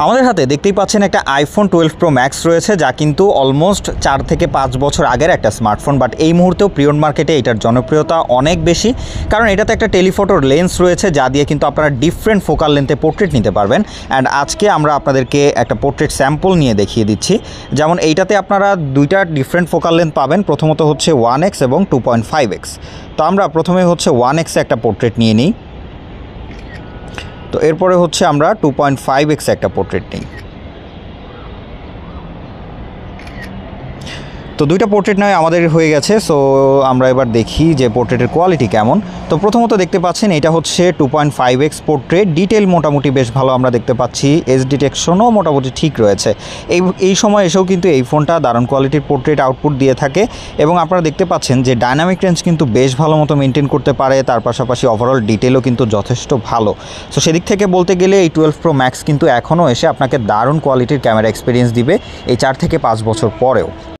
আমাদের হাতে দেখতেই পাচ্ছেন একটা আইফোন 12 প্রো ম্যাক্স রয়েছে, যা কিন্তু অলমোস্ট 4 থেকে 5 বছর আগের একটা স্মার্টফোন। বাট এই মুহূর্তেও প্রিয়ন মার্কেটে এটার জনপ্রিয়তা অনেক বেশি, কারণ এটাতে একটা টেলিফোটোর লেন্স রয়েছে, যা দিয়ে কিন্তু আপনারা ডিফারেন্ট ফোকাল লেন্থে পোর্ট্রেট নিতে পারবেন। অ্যান্ড আজকে আমরা আপনাদেরকে একটা পোর্ট্রেট স্যাম্পল নিয়ে দেখিয়ে দিচ্ছি। যেমন এইটাতে আপনারা দুইটা ডিফারেন্ট ফোকাল লেন্থ পাবেন। প্রথমত হচ্ছে 1x এবং 2.5x। তো আমরা প্রথমে হচ্ছে 1x একটা পোর্ট্রেট নিয়ে নিই। তো এরপরে হচ্ছে আমরা 2.5x একটা পোর্ট্রেট নিই। তো দুইটা পোর্ট্রেট নয় আমাদের হয়ে গেছে। সো আমরা এবার দেখি যে পোর্ট্রেটের কোয়ালিটি কেমন। তো প্রথমত দেখতে পাচ্ছেন এটা হচ্ছে 2.5x পোর্ট্রেট। ডিটেল মোটামুটি বেশ ভালো আমরা দেখতে পাচ্ছি, এজ ডিটেকশনও মোটামুটি ঠিক রয়েছে। এই সময় এসেও কিন্তু এই ফোনটা দারুণ কোয়ালিটির পোর্ট্রেট আউটপুট দিয়ে থাকে। এবং আপনারা দেখতে পাচ্ছেন যে ডায়নামিক রেঞ্জ কিন্তু বেশ ভালো মতো মেনটেন করতে পারে, তার পাশাপাশি ওভারঅল ডিটেলও কিন্তু যথেষ্ট ভালো। সো সেদিক থেকে বলতে গেলে এই 12 প্রো ম্যাক্স কিন্তু এখনও এসে আপনাকে দারুণ কোয়ালিটির ক্যামেরা এক্সপিরিয়েন্স দিবে এই 4 থেকে 5 বছর পরেও।